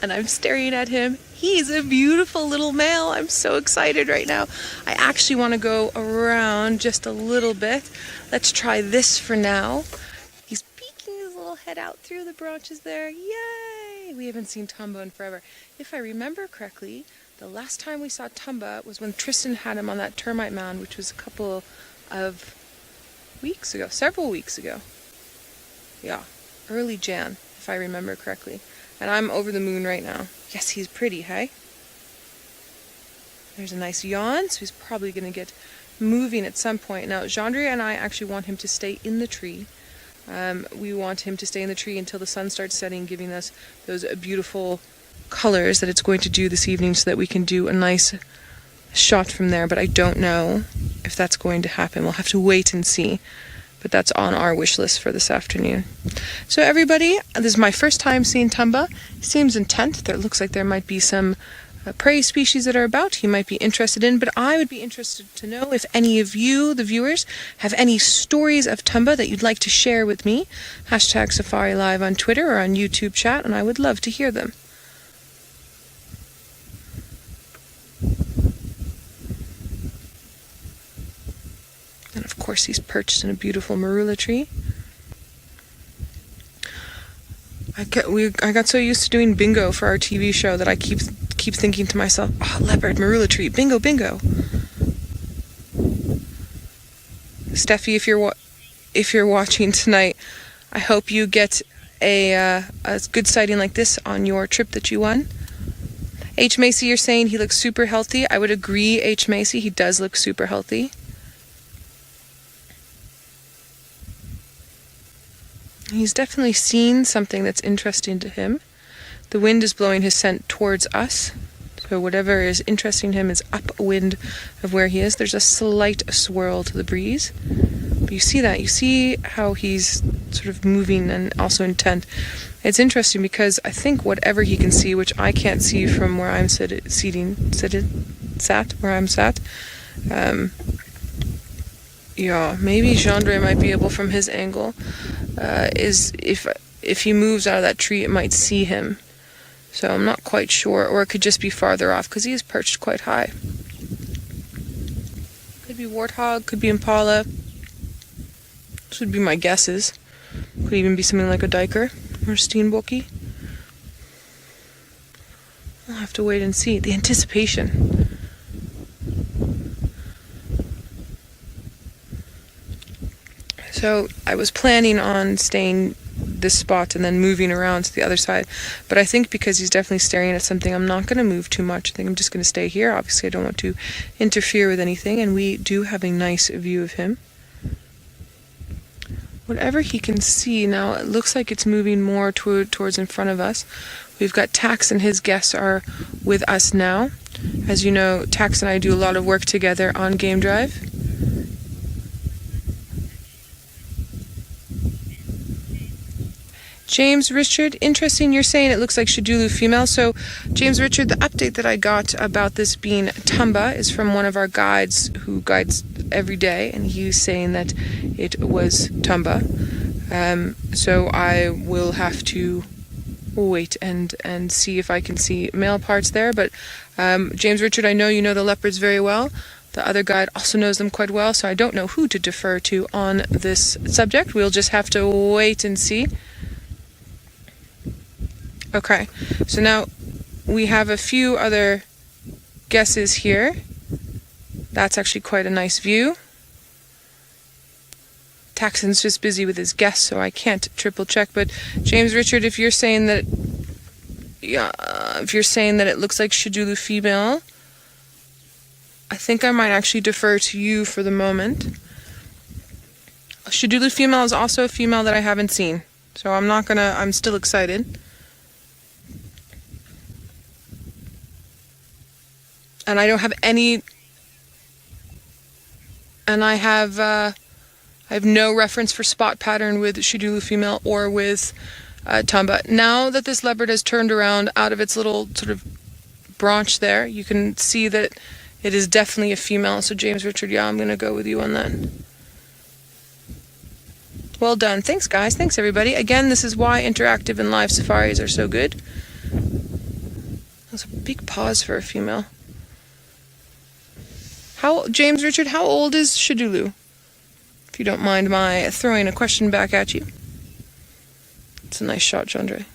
and I'm staring at him. He's a beautiful little male. I'm so excited right now. I actually want to go around just a little bit. Let's try this for now. He's peeking his little head out through the branches there. Yay! We haven't seen Thamba in forever. If I remember correctly, the last time we saw Thamba was when Tristan had him on that termite mound, which was a couple of weeks ago, several weeks ago. Yeah, early Jan, if I remember correctly. And I'm over the moon right now. Yes, he's pretty, hey? There's a nice yawn, so he's probably going to get moving at some point. Now, Gendry and I actually want him to stay in the tree. We want him to stay in the tree until the sun starts setting, giving us those beautiful colors that it's going to do this evening so that we can do a nice shot from there. But I don't know if that's going to happen. We'll have to wait and see. But that's on our wish list for this afternoon. So everybody, this is my first time seeing Thamba. He seems intent. There looks like there might be some prey species that are about he might be interested in, but I would be interested to know if any of you, the viewers, have any stories of Thamba that you'd like to share with me. Hashtag Safari Live on Twitter or on YouTube chat, and I would love to hear them. And of course he's perched in a beautiful marula tree. I got so used to doing bingo for our TV show that I keep thinking to myself, oh, leopard, marula tree, bingo, bingo. Steffi, if you're watching tonight, I hope you get a good sighting like this on your trip that you won. H. Macy, you're saying he looks super healthy. I would agree, H. Macy, he does look super healthy. He's definitely seen something that's interesting to him. The wind is blowing his scent towards us. So whatever is interesting to him is upwind of where he is. There's a slight swirl to the breeze. But you see that. You see how he's sort of moving and also intent. It's interesting because I think whatever he can see, which I can't see from where I'm sat, where I'm sat, yeah, maybe Gendry might be able from his angle, is if he moves out of that tree, it might see him. So I'm not quite sure, or it could just be farther off because he is perched quite high. Could be warthog, could be impala. This would be my guesses. Could even be something like a diker or steenbokkie. I'll have to wait and see. The anticipation. So I was planning on staying this spot and then moving around to the other side, but I think because he's definitely staring at something, I'm not going to move too much. I think I'm just going to stay here. Obviously I don't want to interfere with anything, and we do have a nice view of him. Whatever he can see now, it looks like it's moving more towards in front of us. We've got Tax and his guests are with us now. As you know, Tax and I do a lot of work together on Game Drive. James Richard, interesting, you're saying it looks like Xidulu female. So, James Richard, the update that I got about this being Thamba is from one of our guides who guides every day, and he's saying that it was Thamba. So I will have to wait and see if I can see male parts there. But James Richard, I know you know the leopards very well. The other guide also knows them quite well, so I don't know who to defer to on this subject. We'll just have to wait and see. Okay, so now we have a few other guesses here. That's actually quite a nice view. Taxon's just busy with his guess, so I can't triple check. But James Richard, if you're saying that, if you're saying that it looks like Xidulu female, I think I might actually defer to you for the moment. Xidulu female is also a female that I haven't seen, so I'm still excited. And I don't have any, and I have no reference for spot pattern with Xidulu female or with Thamba. Now that this leopard has turned around out of its little sort of branch there, you can see that it is definitely a female. So James Richard, yeah, I'm going to go with you on that. Well done. Thanks, guys. Thanks, everybody. Again, this is why interactive and live safaris are so good. Those big paws for a female. James Richard, how old is Xidulu? If you don't mind my throwing a question back at you. It's a nice shot, Jandre.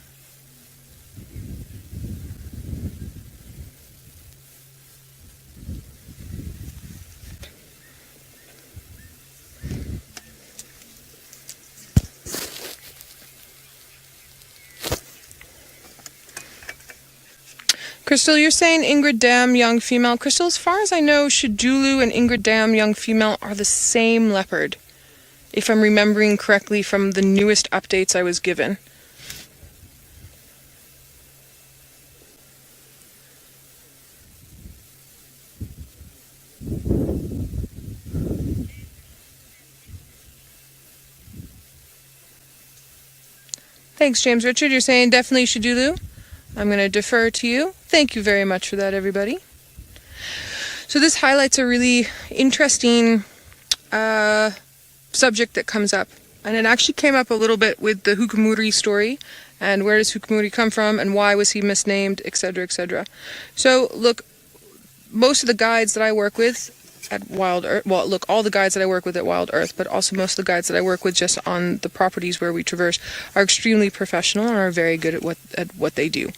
Crystal, you're saying Ingrid Dam, young female. Crystal, as far as I know, Xidulu and Ingrid Dam, young female, are the same leopard, if I'm remembering correctly from the newest updates I was given. Thanks, James Richard. You're saying definitely Xidulu. I'm going to defer to you. Thank you very much for that, everybody. So this highlights a really interesting subject that comes up. And it actually came up a little bit with the Hukumuri story. And where does Hukumuri come from? And why was he misnamed? Etc., etc. So, look, most of the guides that I work with at Wild Earth, well, look, all the guides that I work with at Wild Earth, but also most of the guides that I work with just on the properties where we traverse are extremely professional and are very good at what they do.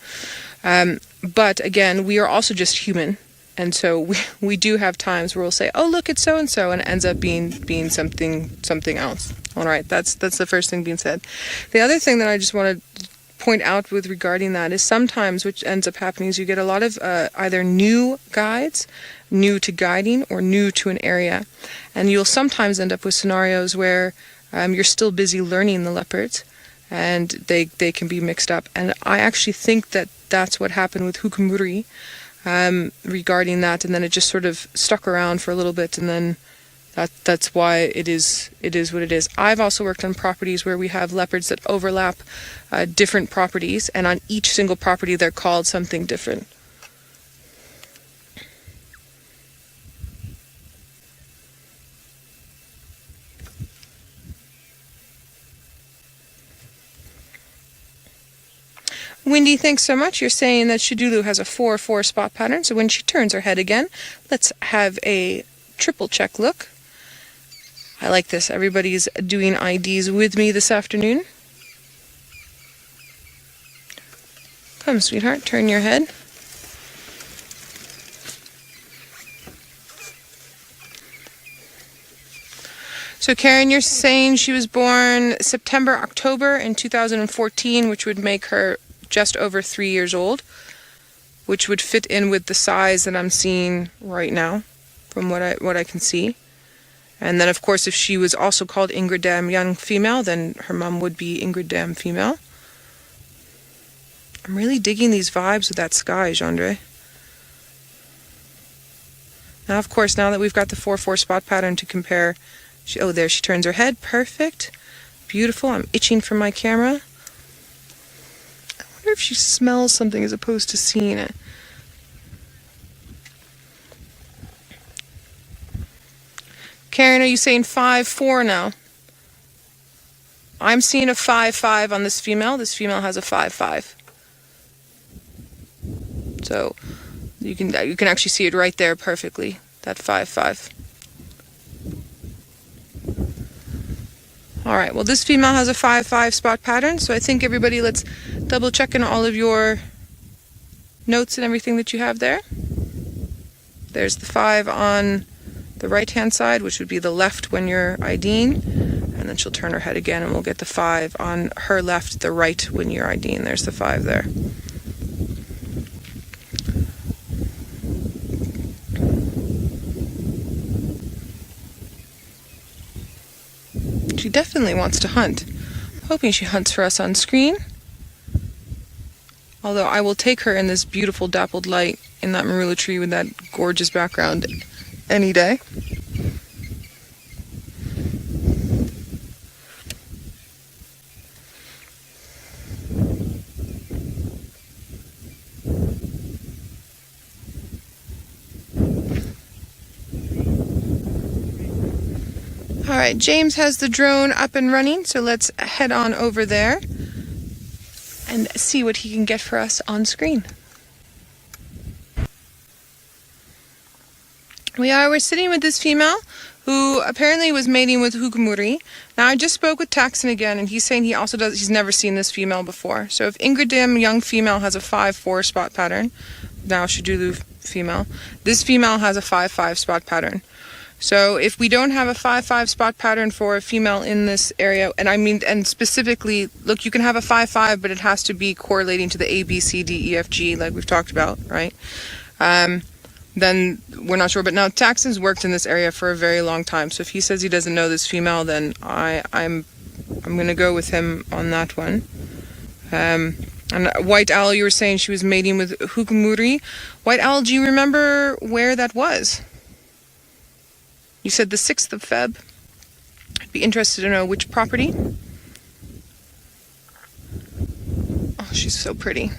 But again, we are also just human, and so we do have times where we'll say, "Oh, look, it's so and so," and it ends up being something else. All right, that's the first thing being said. The other thing that I just want to point out with regarding that is sometimes which ends up happening is you get a lot of either new guides, new to guiding, or new to an area, and you'll sometimes end up with scenarios where you're still busy learning the leopards and they can be mixed up. And I actually think that that's what happened with Hukumuri regarding that, and then it just sort of stuck around for a little bit, and then that's why it is what it is. I've also worked on properties where we have leopards that overlap different properties, and on each single property they're called something different. Wendy, thanks so much. You're saying that Xidulu has a 4-4 spot pattern, so when she turns her head again, let's have a triple check look. I like this. Everybody's doing IDs with me this afternoon. Come, sweetheart, turn your head. So Karen, you're saying she was born September, October in 2014, which would make her just over 3 years old, which would fit in with the size that I'm seeing right now from what I can see. And then, of course, if she was also called Ingrid Dam young female, then her mom would be Ingrid Dam female. I'm really digging these vibes with that sky, Jandre. Now, of course, now that we've got the 4-4 spot pattern to compare, oh, there she turns her head. Perfect. Beautiful. I'm itching for my camera. I wonder if she smells something as opposed to seeing it. Karen, are you saying 5-4 now? I'm seeing a 5-5 on this female. This female has a 5-5. So you can actually see it right there perfectly. That 5-5. All right. Well, this female has a 5-5 spot pattern. So I think everybody, let's double check in all of your notes and everything that you have there. There's the 5 on the right-hand side, which would be the left when you're IDing, and then she'll turn her head again, and we'll get the 5 on her left, the right when you're IDing. There's the 5 there. She definitely wants to hunt. I'm hoping she hunts for us on screen. Although I will take her in this beautiful dappled light in that marula tree with that gorgeous background any day. All right, James has the drone up and running, so let's head on over there and see what he can get for us on screen. We're sitting with this female who apparently was mating with Hukumuri. Now, I just spoke with Taxon again, and he's saying he's never seen this female before. So if Ingrid, young female, has a 5-4 spot pattern, now Xidulu female, this female has a 5-5 spot pattern. So if we don't have a 5-5 spot pattern for a female in this area, and specifically, look, you can have a 5-5, but it has to be correlating to the A, B, C, D, E, F, G, like we've talked about, right? Then we're not sure. But now Taxon's worked in this area for a very long time, so if he says he doesn't know this female, then I'm going to go with him on that one. And White Owl, you were saying she was mating with Hukumuri. White Owl, do you remember where that was? You said the 6th of Feb. I'd be interested to know which property. Oh, she's so pretty.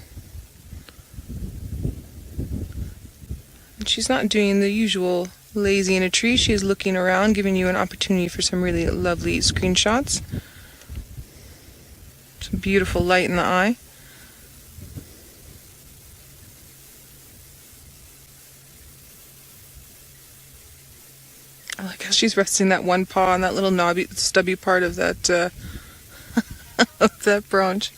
And she's not doing the usual lazy in a tree. She's looking around, giving you an opportunity for some really lovely screenshots. Some beautiful light in the eye. I like how she's resting that one paw on that little knobby, stubby part of that of that branch.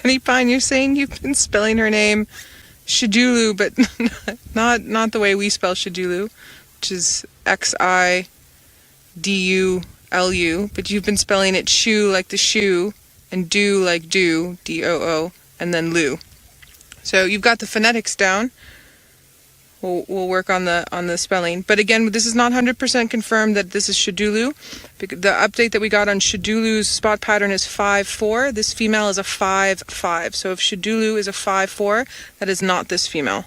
Penny Pine, you're saying you've been spelling her name Xidulu, but not the way we spell Xidulu, which is Xidulu, but you've been spelling it shoe like the shoe, and do like do, D-O-O, and then lu. So you've got the phonetics down. We'll work on the spelling. But again, this is not 100% confirmed that this is Xidulu. The update that we got on Xidulu's spot pattern is 5-4. This female is a 5-5. So if Xidulu is a 5-4, that is not this female.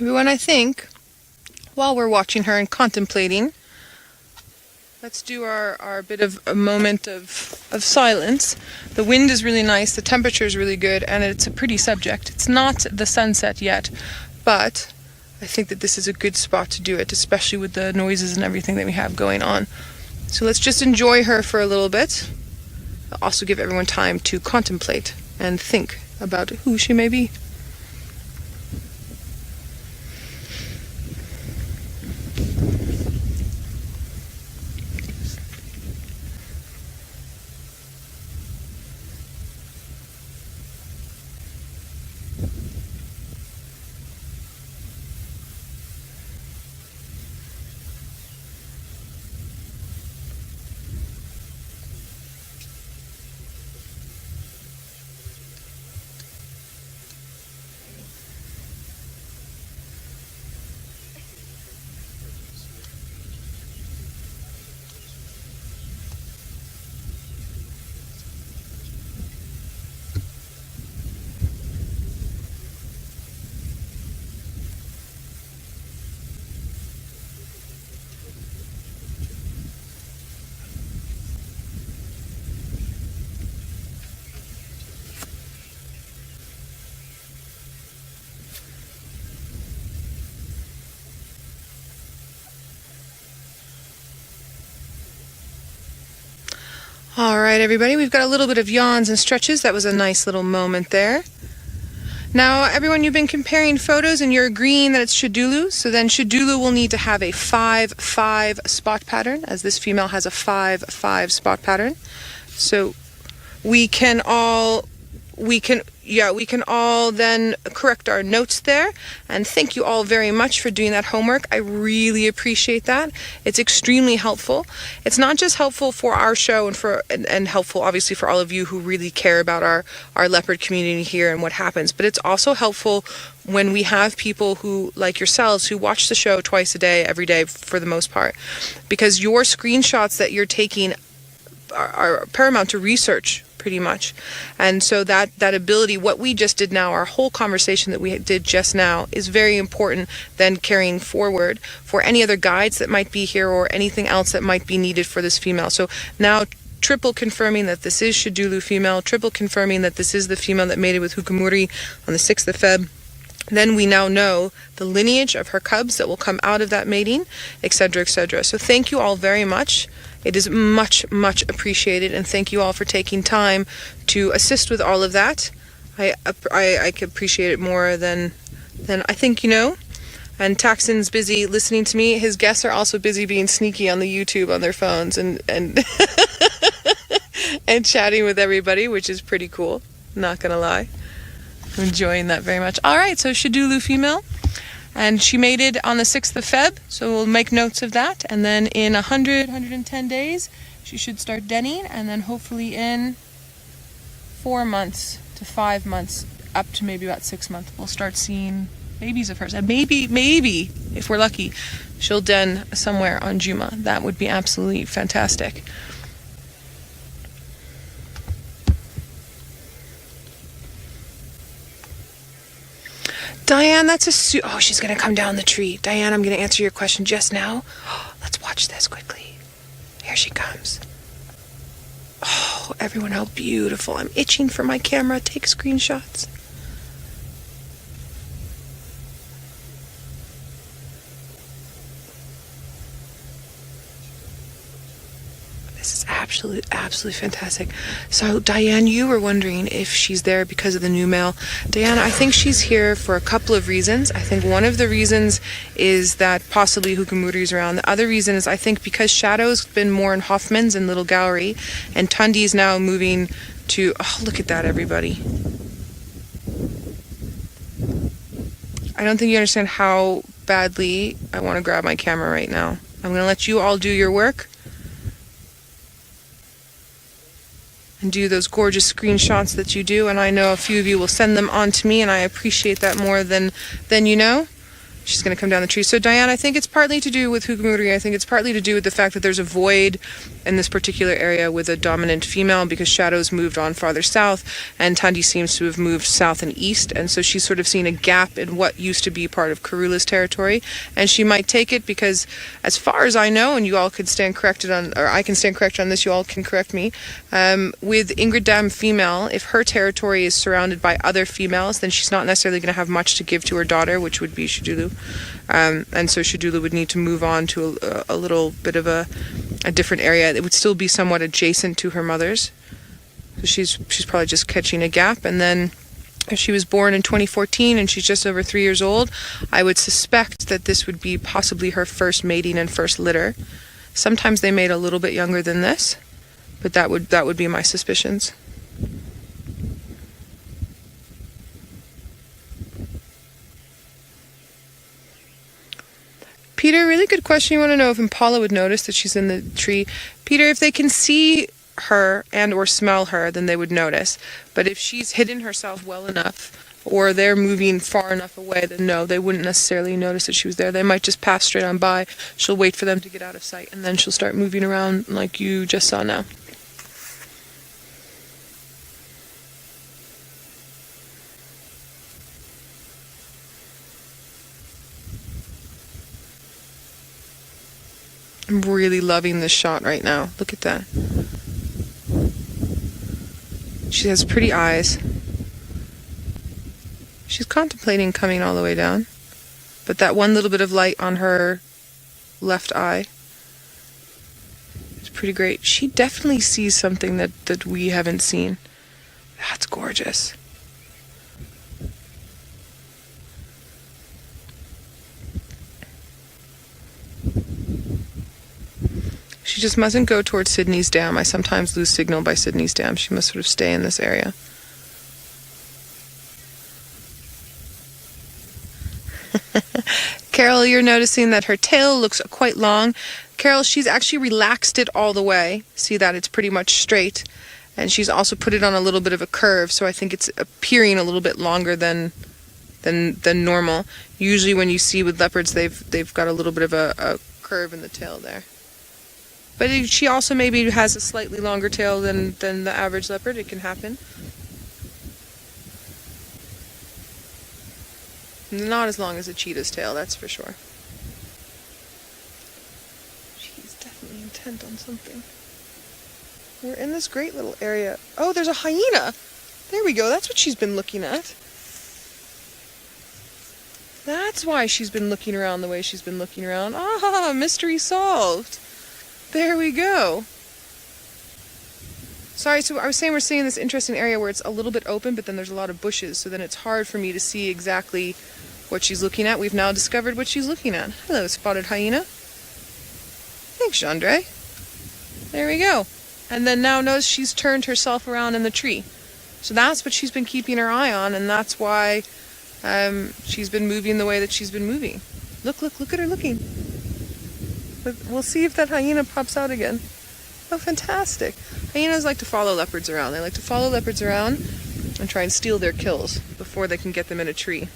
Everyone, I think, while we're watching her and contemplating, let's do our bit of a moment of silence. The wind is really nice, the temperature is really good, and it's a pretty subject. It's not the sunset yet, but I think that this is a good spot to do it, especially with the noises and everything that we have going on. So let's just enjoy her for a little bit. I'll also give everyone time to contemplate and think about who she may be. All right, everybody, we've got a little bit of yawns and stretches. That was a nice little moment there. Now, everyone, you've been comparing photos and you're agreeing that it's Xidulu. So then Xidulu will need to have a 5-5 spot pattern, as this female has a 5-5 spot pattern. So we can all then correct our notes there. And thank you all very much for doing that homework. I really appreciate that. It's extremely helpful. It's not just helpful for our show and helpful obviously for all of you who really care about our leopard community here and what happens, but it's also helpful when we have people who, like yourselves, who watch the show twice a day, every day for the most part, because your screenshots that you're taking are paramount to research pretty much. And so that ability, what we just did now, our whole conversation that we did just now, is very important then carrying forward for any other guides that might be here or anything else that might be needed for this female. So now triple confirming that this is Xidulu female, triple confirming that this is the female that mated with Hukumuri on the 6th of Feb. Then we now know the lineage of her cubs that will come out of that mating, etc., etc. So thank you all very much. It is much, much appreciated, and thank you all for taking time to assist with all of that. I could appreciate it more than I think you know. And Taxon's busy listening to me. His guests are also busy being sneaky on the YouTube on their phones and and chatting with everybody, which is pretty cool. Not gonna lie. I'm enjoying that very much. All right, so Xidulu female. And she mated on the 6th of Feb, so we'll make notes of that. And then in 110 days, she should start denning. And then hopefully in 4 months to 5 months, up to maybe about 6 months, we'll start seeing babies of hers. And maybe, if we're lucky, she'll den somewhere on Juma. That would be absolutely fantastic. Diane, that's a oh, she's going to come down the tree. Diane, I'm going to answer your question just now. Oh, let's watch this quickly. Here she comes. Oh, everyone, how beautiful. I'm itching for my camera. Take screenshots. This is absolutely fantastic. So, Diane, you were wondering if she's there because of the new male. Diane, I think she's here for a couple of reasons. I think one of the reasons is that possibly Hukumuri is around. The other reason is I think because Shadow's been more in Hoffman's and Little Gallery, and Tundi's now moving to... Oh, look at that, everybody. I don't think you understand how badly I want to grab my camera right now. I'm going to let you all do your work. And do those gorgeous screenshots that you do, and I know a few of you will send them on to me, and I appreciate that more than you know. She's going to come down the tree. So, Diane, I think it's partly to do with Hukumuri. I think it's partly to do with the fact that there's a void in this particular area with a dominant female because Shadow's moved on farther south, and Tundi seems to have moved south and east, and so she's sort of seen a gap in what used to be part of Karula's territory, and she might take it because, as far as I know, and you all could stand corrected on, or I can stand corrected on this, you all can correct me, with Ingrid Dam female, if her territory is surrounded by other females, then she's not necessarily going to have much to give to her daughter, which would be Xidulu. And so Xidulu would need to move on to a little bit of a different area. It would still be somewhat adjacent to her mother's. So she's probably just catching a gap. And then if she was born in 2014 and she's just over 3 years old, I would suspect that this would be possibly her first mating and first litter. Sometimes they mate a little bit younger than this, but that would be my suspicions. Peter, really good question. You want to know if Impala would notice that she's in the tree. Peter, if they can see her and or smell her, then they would notice. But if she's hidden herself well enough or they're moving far enough away, then no, they wouldn't necessarily notice that she was there. They might just pass straight on by. She'll wait for them to get out of sight, and then she'll start moving around like you just saw now. I'm really loving this shot right now. Look at that. She has pretty eyes. She's contemplating coming all the way down. But that one little bit of light on her left eye is pretty great. She definitely sees something that we haven't seen. That's gorgeous. She just mustn't go towards Sydney's Dam. I sometimes lose signal by Sydney's Dam. She must sort of stay in this area. Carol, you're noticing that her tail looks quite long. Carol, she's actually relaxed it all the way. See that? It's pretty much straight. And she's also put it on a little bit of a curve, so I think it's appearing a little bit longer than normal. Usually when you see with leopards, they've got a little bit of a curve in the tail there. But she also maybe has a slightly longer tail than the average leopard. It can happen. Not as long as a cheetah's tail, that's for sure. She's definitely intent on something. We're in this great little area. Oh, there's a hyena! There we go, that's what she's been looking at. That's why she's been looking around the way she's been looking around. Ah, mystery solved. There we go. Sorry, so I was saying we're seeing this interesting area where it's a little bit open, but then there's a lot of bushes, so then it's hard for me to see exactly what she's looking at. We've now discovered what she's looking at. Hello, spotted hyena. Thanks, Gendre. There we go. And then now notice she's turned herself around in the tree. So that's what she's been keeping her eye on, and that's why she's been moving the way that she's been moving. Look at her looking. We'll see if that hyena pops out again. Oh, fantastic. Hyenas like to follow leopards around. They like to follow leopards around and try and steal their kills before they can get them in a tree.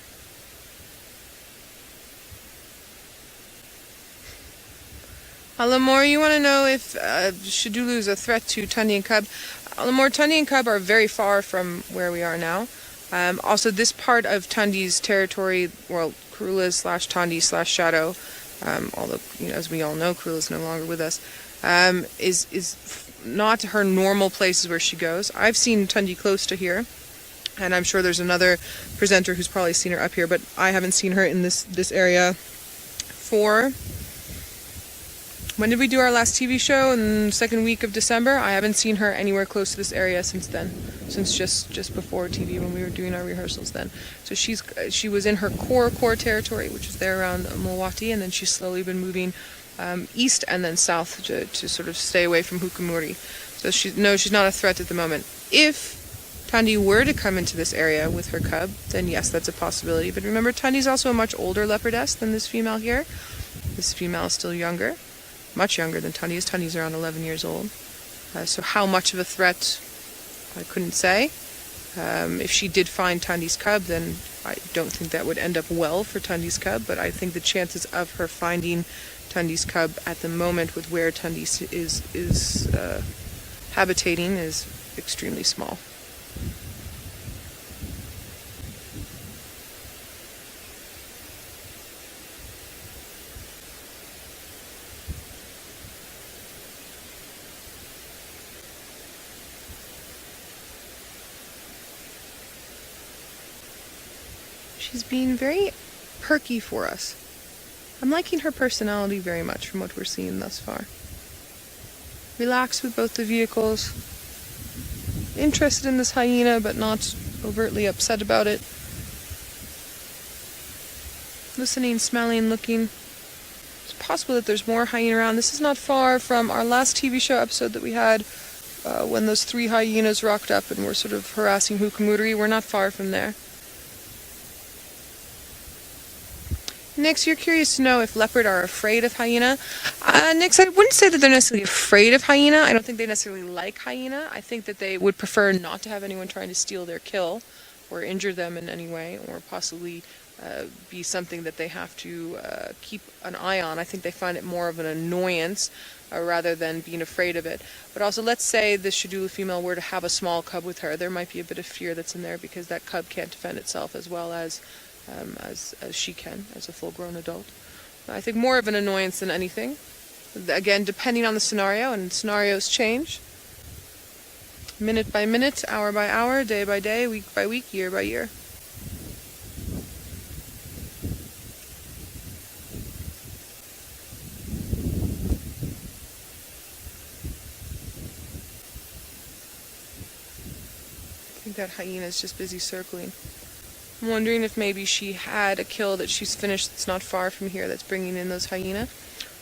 Lamore, you want to know if Xidulu is a threat to Tundi and Cub? Lamore, Tundi and Cub are very far from where we are now. Also, this part of Tundi's territory, well, Karula/Tundi/Shadow, although, you know, as we all know, Karula's no longer with us, is not her normal places where she goes. I've seen Tundi close to here, and I'm sure there's another presenter who's probably seen her up here, but I haven't seen her in this area for... When did we do our last TV show? In the second week of December? I haven't seen her anywhere close to this area since then. Since just before TV when we were doing our rehearsals then. So she was in her core territory, which is there around Mowati, and then she's slowly been moving east and then south to sort of stay away from Hukamuri. So she's not a threat at the moment. If Tundi were to come into this area with her cub, then yes, that's a possibility. But remember, Tundi's also a much older leopardess than this female here. This female is still younger. Much younger than Tundi is. Tundi's around 11 years old. So how much of a threat, I couldn't say. If she did find Tundi's cub, then I don't think that would end up well for Tundi's cub, but I think the chances of her finding Tundi's cub at the moment with where Tundi is habitating is extremely small. She's being very perky for us. I'm liking her personality very much from what we're seeing thus far. Relaxed with both the vehicles. Interested in this hyena, but not overtly upset about it. Listening, smelling, looking. It's possible that there's more hyena around. This is not far from our last TV show episode that we had when those 3 hyenas rocked up and were sort of harassing Hukamuri. We're not far from there. Nix, you're curious to know if leopard are afraid of hyena. Nix, I wouldn't say that they're necessarily afraid of hyena. I don't think they necessarily like hyena. I think that they would prefer not to have anyone trying to steal their kill or injure them in any way, or possibly be something that they have to keep an eye on. I think they find it more of an annoyance rather than being afraid of it. But also, let's say the Xidulu female were to have a small cub with her. There might be a bit of fear that's in there because that cub can't defend itself as well as she can, as a full-grown adult. I think more of an annoyance than anything. Again, depending on the scenario, and scenarios change. Minute by minute, hour by hour, day by day, week by week, year by year. I think that hyena is just busy circling. I'm wondering if maybe she had a kill that she's finished that's not far from here that's bringing in those hyena.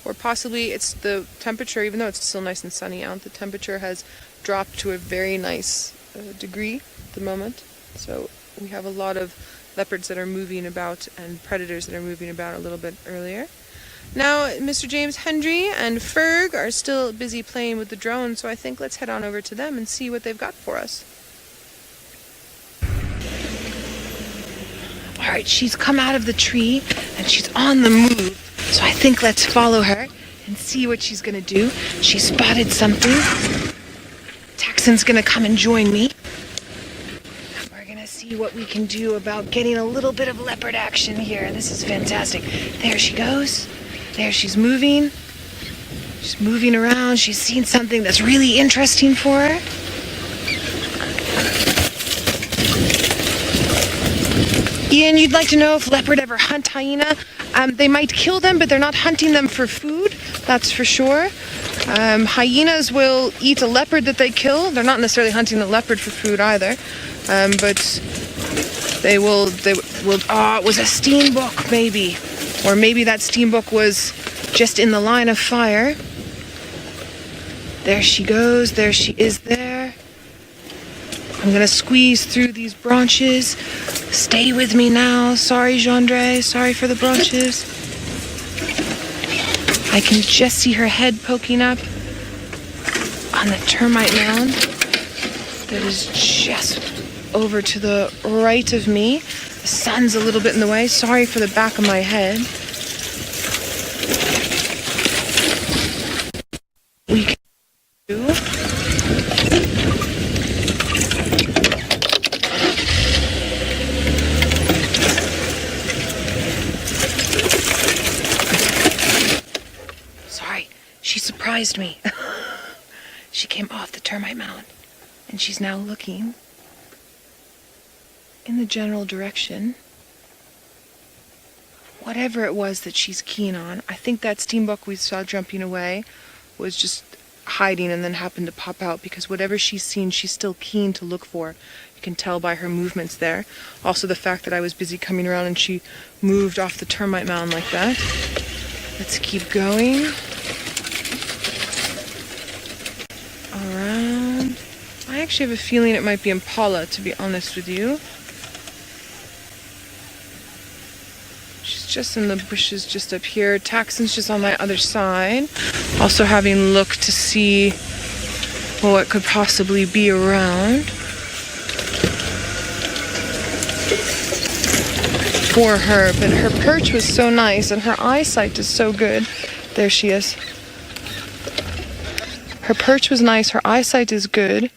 Or possibly it's the temperature, even though it's still nice and sunny out, the temperature has dropped to a very nice degree at the moment. So we have a lot of leopards that are moving about and predators that are moving about a little bit earlier. Now, Mr. James Hendry and Ferg are still busy playing with the drone, so I think let's head on over to them and see what they've got for us. Alright, she's come out of the tree and she's on the move, so I think let's follow her and see what she's gonna do. She spotted something. Taxon's gonna come and join me. We're gonna see what we can do about getting a little bit of leopard action here. This is fantastic. There she goes. There she's moving. She's moving around. She's seen something that's really interesting for her. Ian, you'd like to know if leopard ever hunt hyena? They might kill them, but they're not hunting them for food, that's for sure. Hyenas will eat a leopard that they kill. They're not necessarily hunting the leopard for food either, but they will, it was a steenbok maybe, or maybe that steenbok was just in the line of fire. There she goes, there she is there. I'm gonna squeeze through these branches. Stay with me now. Sorry, Gendre. Sorry for the branches. I can just see her head poking up on the termite mound that is just over to the right of me. The sun's a little bit in the way. Sorry for the back of my head. We can do. She surprised me. She came off the termite mound, and she's now looking in the general direction. Whatever it was that she's keen on. I think that steenbok we saw jumping away was just hiding and then happened to pop out, because whatever she's seen, she's still keen to look for. You can tell by her movements there. Also the fact that I was busy coming around and she moved off the termite mound like that. Let's keep going. Around. I actually have a feeling it might be impala, to be honest with you. She's just in the bushes just up here. Taxon's just on my other side. Also having looked to see what could possibly be around for her. But her perch was so nice and her eyesight is so good. There she is. Her perch was nice, her eyesight is good,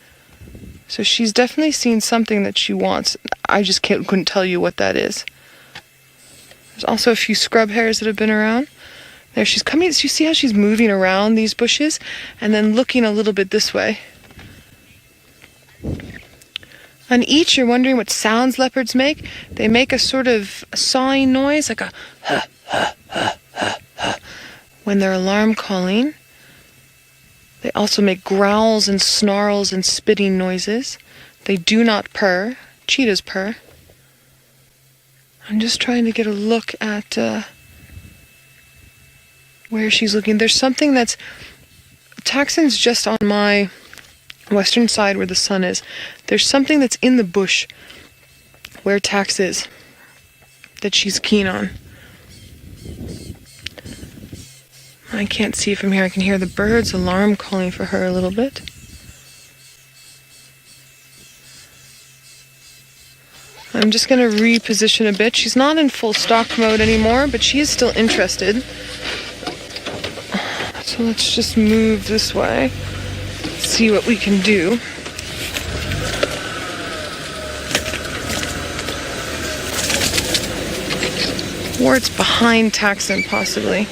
so she's definitely seen something that she wants. I just couldn't tell you what that is. There's also a few scrub hares that have been around. There she's coming, so you see how she's moving around these bushes and then looking a little bit this way. On each, you're wondering what sounds leopards make. They make a sort of sawing noise, like a huh, huh, huh, huh, huh, when they're alarm calling. They also make growls and snarls and spitting noises. They do not purr. Cheetahs purr. I'm just trying to get a look at where she's looking. There's something that's... Taxon's just on my western side where the sun is. There's something that's in the bush where Tax is that she's keen on. I can't see from here. I can hear the birds' alarm calling for her a little bit. I'm just going to reposition a bit. She's not in full stock mode anymore, but she is still interested. So let's just move this way. See what we can do. Or it's behind Taxon, possibly.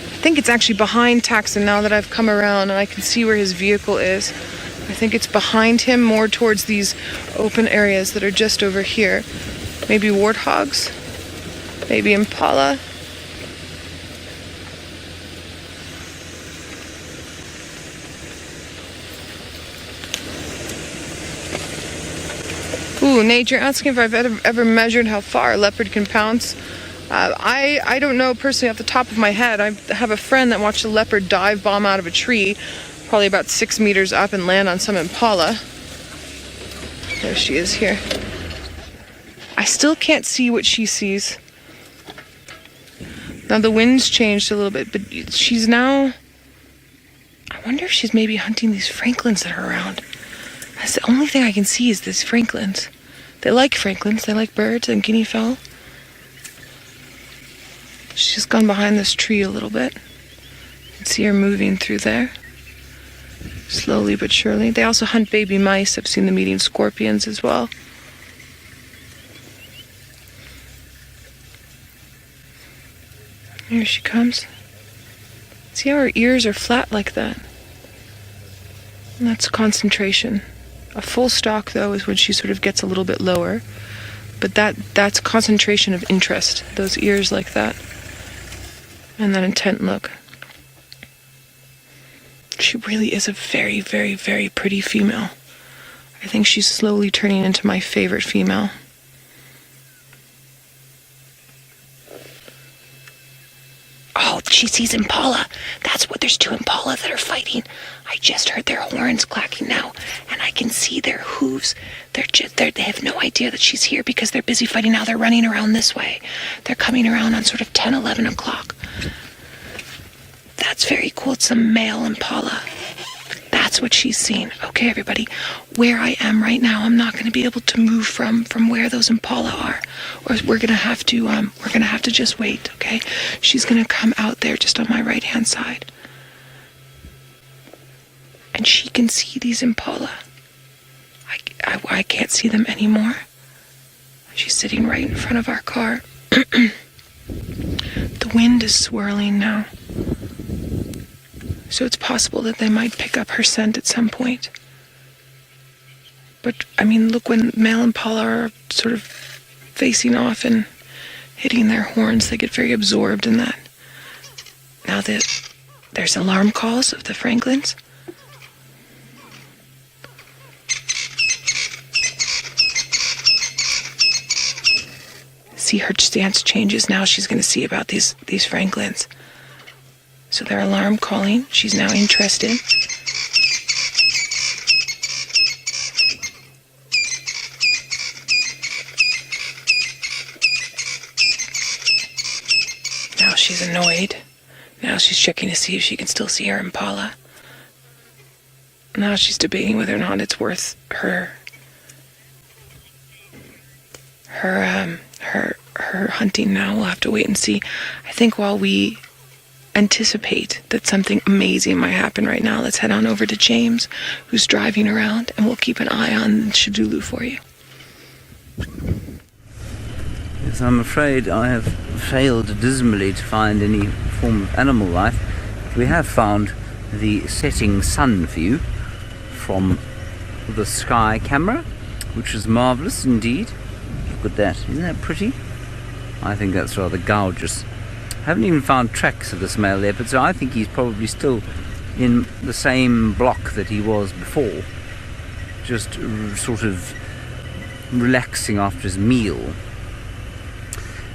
I think it's actually behind Taxon now that I've come around and I can see where his vehicle is. I think it's behind him, more towards these open areas that are just over here. Maybe warthogs, maybe impala. Ooh, Nate, you're asking if I've ever measured how far a leopard can pounce. I don't know personally off the top of my head. I have a friend that watched a leopard dive bomb out of a tree, probably about 6 meters up, and land on some impala. There she is here. I still can't see what she sees. Now the wind's changed a little bit, but she's now... I wonder if she's maybe hunting these francolins that are around. That's the only thing I can see is these francolins. They like francolins. They like birds and guinea fowl. She's just gone behind this tree a little bit. You can see her moving through there. Slowly but surely. They also hunt baby mice. I've seen them eating scorpions as well. Here she comes. See how her ears are flat like that? And that's concentration. A full stalk, though, is when she sort of gets a little bit lower. But that's concentration of interest. Those ears like that. And that intent look. She really is a very, very, very pretty female. I think she's slowly turning into my favorite female. Oh, she sees impala. That's what, there's two impala that are fighting. I just heard their horns clacking now, and I can see their hooves. They have no idea that she's here because they're busy fighting now. They're running around this way. They're coming around on sort of 10, 11 o'clock. That's very cool. It's a male impala. That's what she's seen. Okay, everybody, where I am right now, I'm not going to be able to move from where those impala are, or we're going to have to just wait. Okay, she's going to come out there just on my right hand side, and she can see these impala. I can't see them anymore. She's sitting right in front of our car. The wind is swirling now. So it's possible that they might pick up her scent at some point. But, I mean, look, when male impala are sort of facing off and hitting their horns, they get very absorbed in that. Now there's alarm calls of the Franklins. See, her stance changes now. She's going to see about these Franklins. So they're alarm calling. She's now interested. Now she's annoyed. Now she's checking to see if she can still see her impala. Now she's debating whether or not it's worth her hunting now. We'll have to wait and see. I think while we anticipate that something amazing might happen right now, let's head on over to James, who's driving around, and we'll keep an eye on Xidulu for you. Yes, I'm afraid I have failed dismally to find any form of animal life. We have found the setting sun view from the sky camera, which is marvellous indeed. Look at that, isn't that pretty? I think that's rather gorgeous. I haven't even found tracks of this male leopard, so I think he's probably still in the same block that he was before, just sort of relaxing after his meal.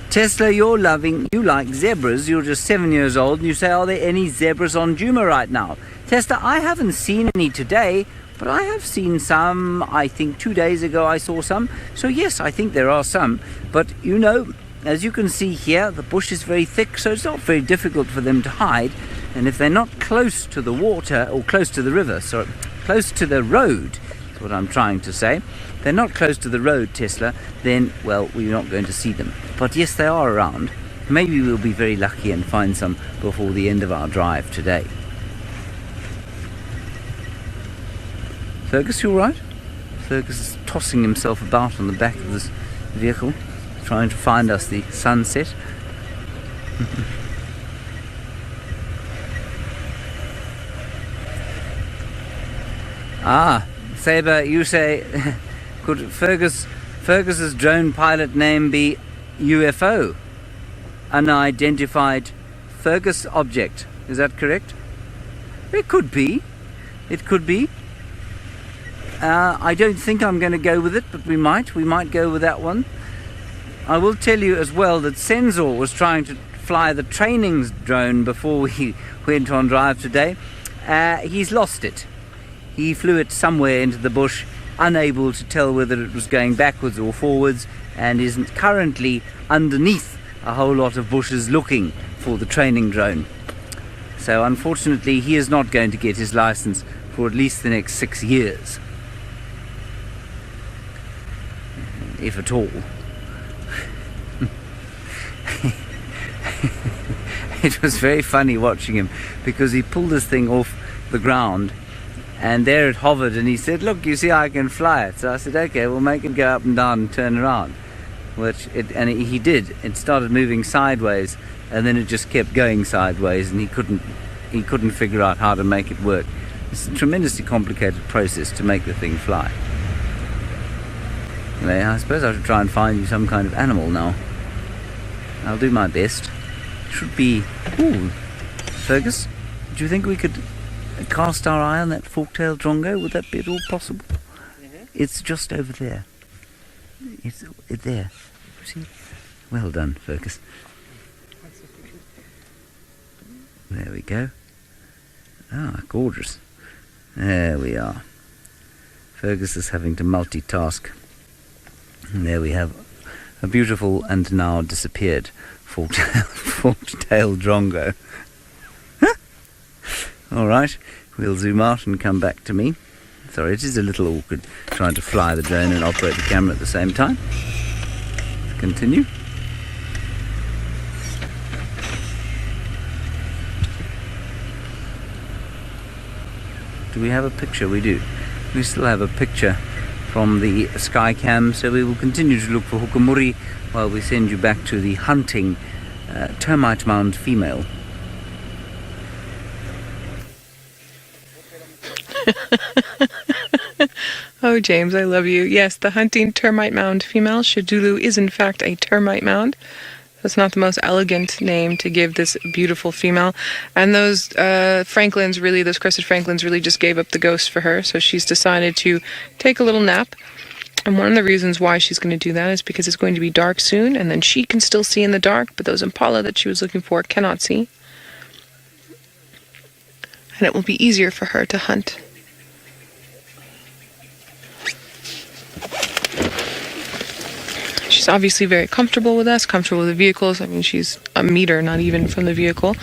Tesla, you like zebras. You're just 7 years old, and you say, are there any zebras on Djuma right now? Tesla, I haven't seen any today, but I have seen some. I think 2 days ago I saw some. So yes, I think there are some. But you know, as you can see here, the bush is very thick, so it's not very difficult for them to hide. And if they're not close to the water, or close to the river, sorry, close to the road, is what I'm trying to say. If they're not close to the road, Tesla, then, well, we're not going to see them. But yes, they are around. Maybe we'll be very lucky and find some before the end of our drive today. Fergus, you all right? Fergus is tossing himself about on the back of this vehicle, trying to find us the sunset. Ah, Saber, you say, could Fergus's drone pilot name be UFO? Unidentified Fergus object. Is that correct? It could be. It could be. I don't think I'm going to go with it, but we might go with that one. I will tell you as well that Sensor was trying to fly the training drone before we went on drive today. He's lost it. He flew it somewhere into the bush, unable to tell whether it was going backwards or forwards, and isn't currently underneath a whole lot of bushes looking for the training drone. So unfortunately he is not going to get his license for at least the next 6 years. If at all. it was very funny watching him, because he pulled this thing off the ground and there it hovered, and he said, look, you see I can fly it. So I said, okay, we'll make it go up and down and turn around. He did. It started moving sideways, and then it just kept going sideways, and he couldn't figure out how to make it work. It's a tremendously complicated process to make the thing fly. Anyway, I suppose I should try and find you some kind of animal now. I'll do my best. Should be... Ooh, Fergus, do you think we could cast our eye on that fork-tailed drongo? Would that be at all possible? Mm-hmm. It's just over there. It's there. See? Well done, Fergus. There we go. Ah, gorgeous. There we are. Fergus is having to multitask. And there we have a beautiful and now disappeared fork-tailed drongo. Alright, we'll zoom out and come back to me. Sorry, it is a little awkward trying to fly the drone and operate the camera at the same time. Continue. Do we have a picture? We do. We still have a picture from the sky cam, so we will continue to look for hukamuri while we send you back to the hunting termite mound female. Oh, James, I love you. Yes, the hunting termite mound female, Xidulu, is in fact a termite mound. That's not the most elegant name to give this beautiful female. And those franklins, really, those crested franklins really just gave up the ghost for her, so she's decided to take a little nap. And one of the reasons why she's going to do that is because it's going to be dark soon, and then she can still see in the dark, but those impala that she was looking for cannot see. And it will be easier for her to hunt. She's obviously very comfortable with us, comfortable with the vehicles. I mean, she's a meter, not even from the vehicle,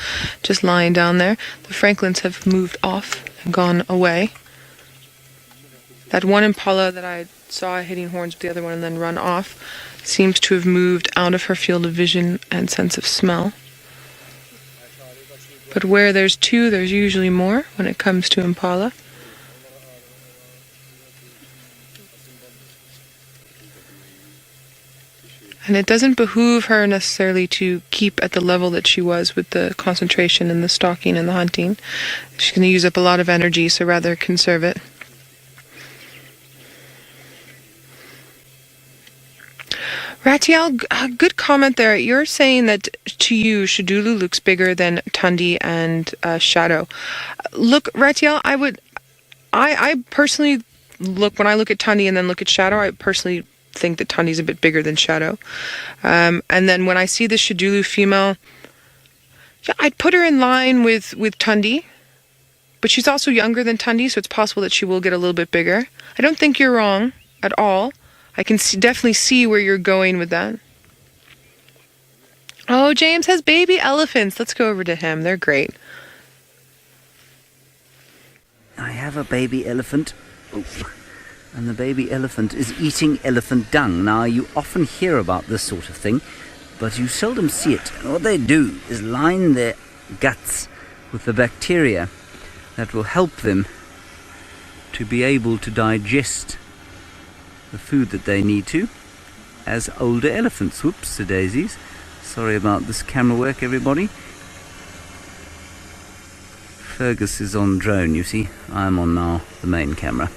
just lying down there. The franklins have moved off and gone away. That one impala that I saw hitting horns with the other one and then run off seems to have moved out of her field of vision and sense of smell. But where there's two, there's usually more when it comes to impala. And it doesn't behoove her necessarily to keep at the level that she was with the concentration and the stalking and the hunting. She's going to use up a lot of energy, so rather conserve it. Ratiel, good comment there. You're saying that to you, Xidulu looks bigger than Tundi and Shadow. Look, Ratiel, I personally look, when I look at Tundi and then look at Shadow, I personally think that Tundi's a bit bigger than Shadow. And then when I see the Xidulu female, yeah, I'd put her in line with Tundi, but she's also younger than Tundi, so it's possible that she will get a little bit bigger. I don't think you're wrong at all. I can definitely see where you're going with that. Oh, James has baby elephants. Let's go over to him. They're great. I have a baby elephant. Oh. And the baby elephant is eating elephant dung. Now, you often hear about this sort of thing, but you seldom see it. What they do is line their guts with the bacteria that will help them to be able to digest the food that they need to as older elephants. Whoops, the daisies. Sorry about this camera work, everybody. Fergus is on drone, you see. I'm on now the main camera.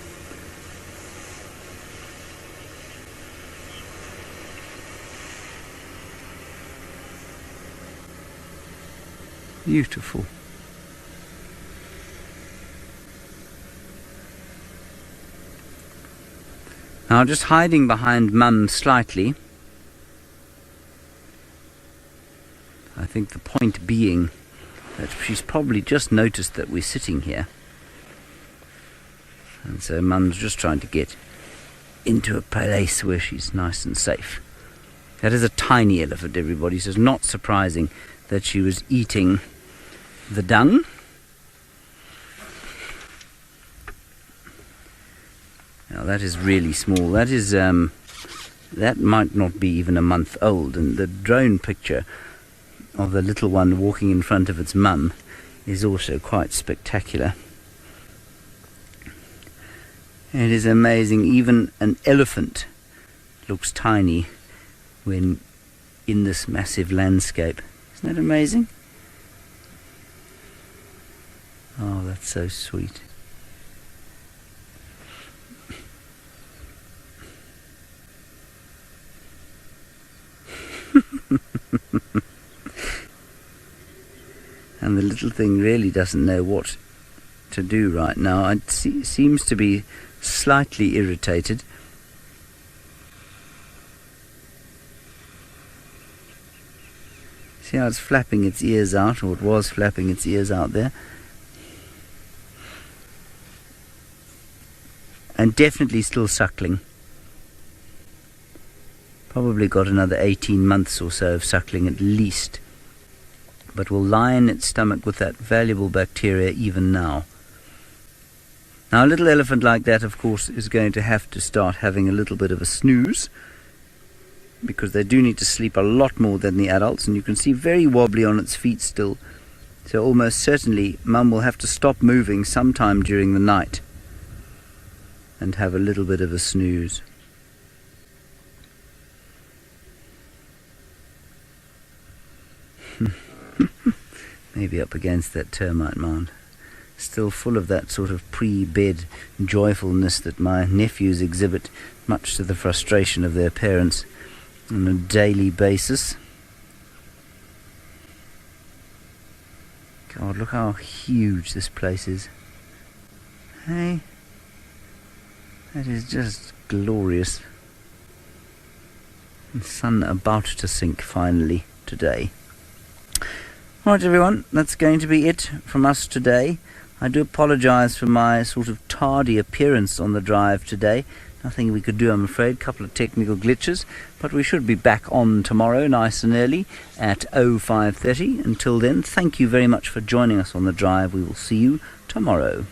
Beautiful. Now, just hiding behind Mum slightly, I think the point being that she's probably just noticed that we're sitting here, and so Mum's just trying to get into a place where she's nice and safe. That is a tiny elephant, everybody, so it's not surprising that she was eating the dung. Now that is really small. That is that might not be even a month old, and the drone picture of the little one walking in front of its mum is also quite spectacular. It is amazing. Even an elephant looks tiny when in this massive landscape. Isn't that amazing? Oh, that's so sweet. And the little thing really doesn't know what to do right now. It seems to be slightly irritated. See how it's flapping its ears out, or it was flapping its ears out there. And definitely still suckling. Probably got another 18 months or so of suckling at least. But will line its stomach with that valuable bacteria even now. Now a little elephant like that, of course, is going to have to start having a little bit of a snooze, because they do need to sleep a lot more than the adults, and you can see very wobbly on its feet still. So almost certainly Mum will have to stop moving sometime during the night and have a little bit of a snooze. Maybe up against that termite mound. Still full of that sort of pre-bed joyfulness that my nephews exhibit, much to the frustration of their parents, on a daily basis. God, look how huge this place is. Hey? That is just glorious. The sun about to sink finally today. Alright everyone, that's going to be it from us today. I do apologise for my sort of tardy appearance on the drive today. Nothing we could do, I'm afraid. A couple of technical glitches. But we should be back on tomorrow nice and early at 05:30. Until then, thank you very much for joining us on the drive. We will see you tomorrow.